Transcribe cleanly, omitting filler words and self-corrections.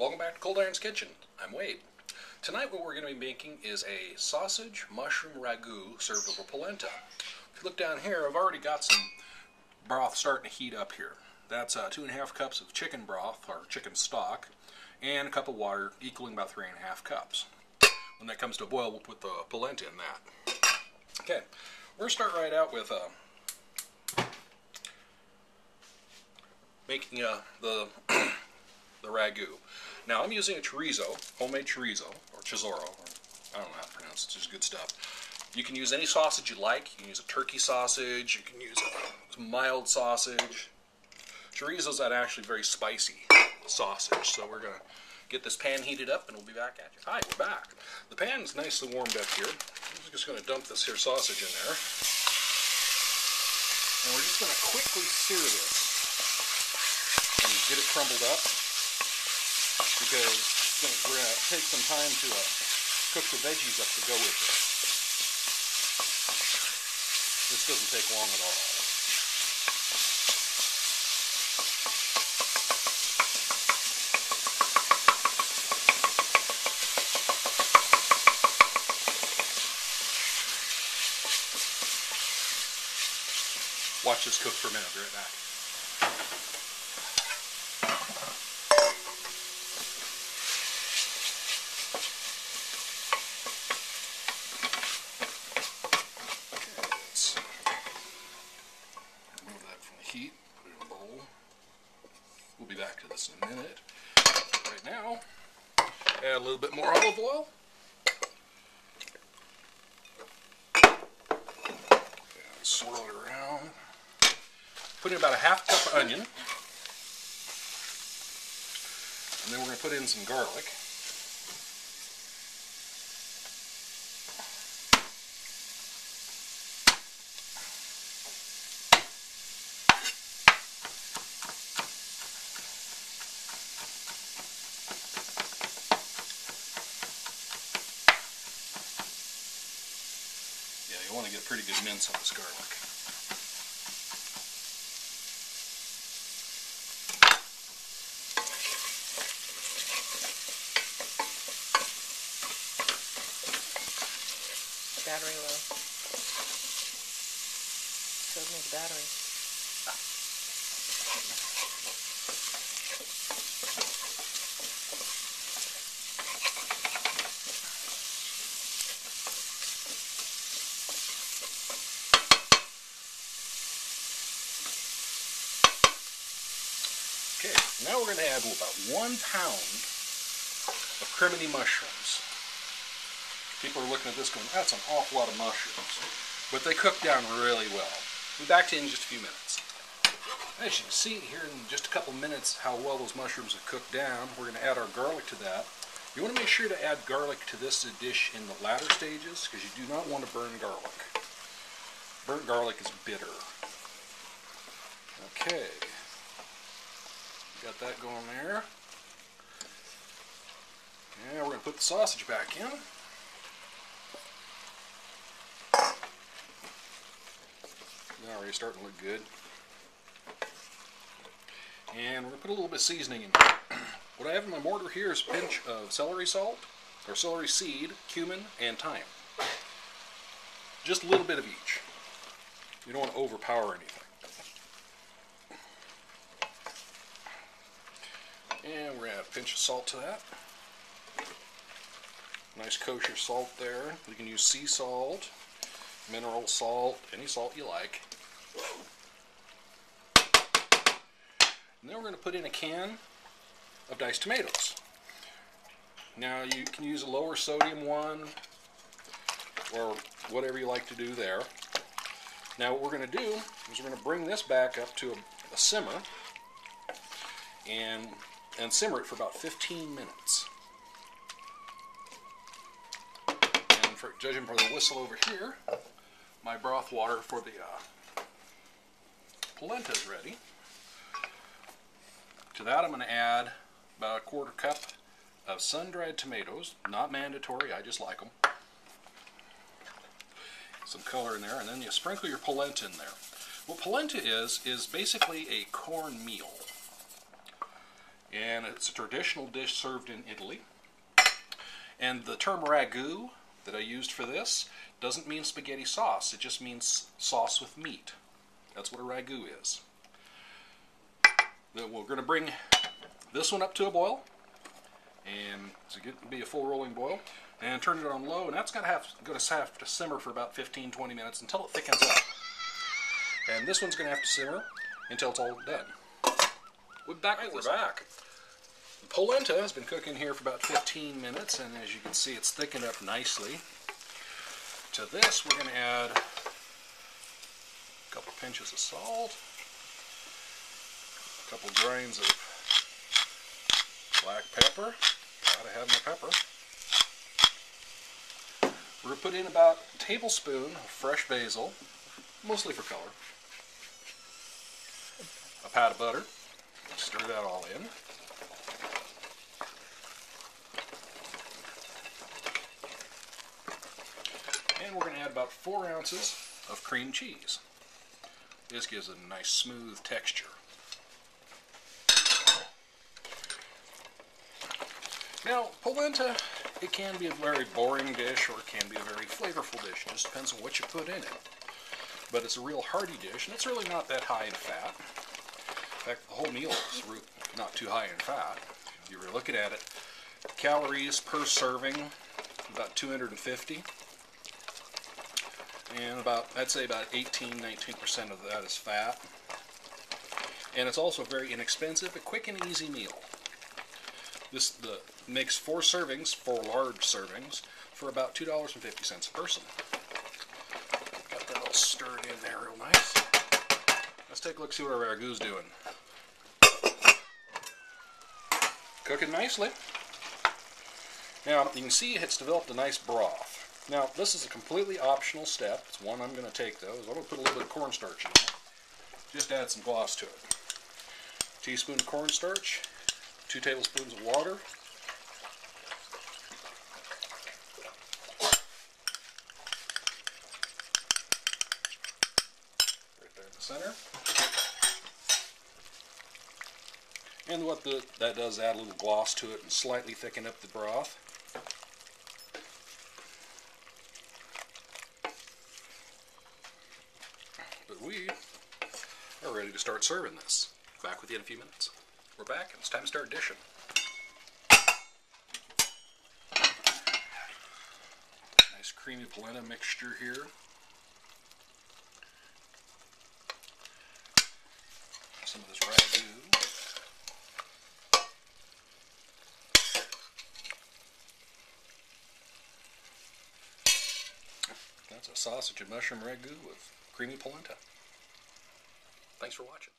Welcome back to Cold Iron's Kitchen. I'm Wade. Tonight what we're going to be making is a sausage mushroom ragu served over polenta. If you look down here, I've already got some broth starting to heat up here. That's 2.5 cups of chicken broth, or chicken stock, and a cup of water equaling about 3.5 cups. When that comes to a boil, we'll put the polenta in that. Okay, we're going to start right out with making the ragu. Now I'm using a chorizo, homemade chorizo, or chizoro, or I don't know how to pronounce it, it's just good stuff. You can use any sausage you like. You can use a turkey sausage, you can use a mild sausage. Chorizo's that actually very spicy sausage, so we're going to get this pan heated up and we'll be back at you. Hi, we're back. The pan's nicely warmed up here. I'm just going to dump this here sausage in there. And we're just going to quickly sear this and get it crumbled up, because it's going to take some time to cook the veggies up to go with it. This doesn't take long at all. Watch this cook for a minute. I'll be right back. Heat, put it in a bowl. We'll be back to this in a minute. Right now, add a little bit more olive oil. And swirl it around. Put in about 1/2 cup of onion. And then we're going to put in some garlic. You want to get a pretty good mince on this garlic. Battery low. Showed me the battery. Okay, now we're going to add about 1 pound of criminy mushrooms. People are looking at this going, that's an awful lot of mushrooms. But they cook down really well. We'll be back to you in just a few minutes. As you can see here in just a couple minutes how well those mushrooms have cooked down, we're going to add our garlic to that. You want to make sure to add garlic to this dish in the latter stages, because you do not want to burn garlic. Burnt garlic is bitter. Okay. Got that going there. And we're going to put the sausage back in. Now already starting to look good. And we're going to put a little bit of seasoning in here. What I have in my mortar here is a pinch of celery salt, or celery seed, cumin, and thyme. Just a little bit of each. You don't want to overpower anything. And we're going to add a pinch of salt to that. Nice kosher salt there. You can use sea salt, mineral salt, any salt you like. And then we're going to put in a can of diced tomatoes. Now you can use a lower sodium one, or whatever you like to do there. Now what we're going to do is we're going to bring this back up to a simmer and simmer it for about 15 minutes. And judging by the whistle over here, my broth water for the polenta is ready. To that I'm going to add about 1/4 cup of sun-dried tomatoes. Not mandatory, I just like them. Some color in there, and then you sprinkle your polenta in there. What polenta is basically a corn meal. and it's a traditional dish served in Italy. And the term ragu that I used for this doesn't mean spaghetti sauce, it just means sauce with meat. That's what a ragu is. Then we're going to bring this one up to a boil, and to be a full rolling boil, and turn it on low, and that's going to have to simmer for about 15-20 minutes until it thickens up. And this one's going to have to simmer until it's all done. We're back. The polenta has been cooking here for about 15 minutes, and as you can see, it's thickened up nicely. To this, we're going to add a couple pinches of salt, a couple grains of black pepper. Gotta have my pepper. We're going to put in about a tablespoon of fresh basil, mostly for color. A pat of butter. Stir that all in. And we're going to add about 4 ounces of cream cheese. This gives it a nice smooth texture. Now, polenta, it can be a very boring dish or it can be a very flavorful dish. It just depends on what you put in it. But it's a real hearty dish, and it's really not that high in fat. In fact, the whole meal is not too high in fat. If you were looking at it, calories per serving, about 250. And I'd say about 18-19% of that is fat. And it's also very inexpensive, a quick and easy meal. This makes 4 servings, 4 large servings, for about $2.50 a person. Got that all stirred in there real nice. Let's take a look, see what our ragu's doing. Cooking nicely. Now, you can see it's developed a nice broth. Now, this is a completely optional step. It's one I'm going to take, though. I'm going to put a little bit of cornstarch in it. Just add some gloss to it. A teaspoon of cornstarch, 2 tablespoons of water, right there in the center. And what that does, add a little gloss to it and slightly thicken up the broth. But we are ready to start serving this. Back with you in a few minutes. We're back and it's time to start dishing. Nice creamy polenta mixture here. Some of this ragu. That's a sausage and mushroom ragu with creamy polenta. Thanks for watching.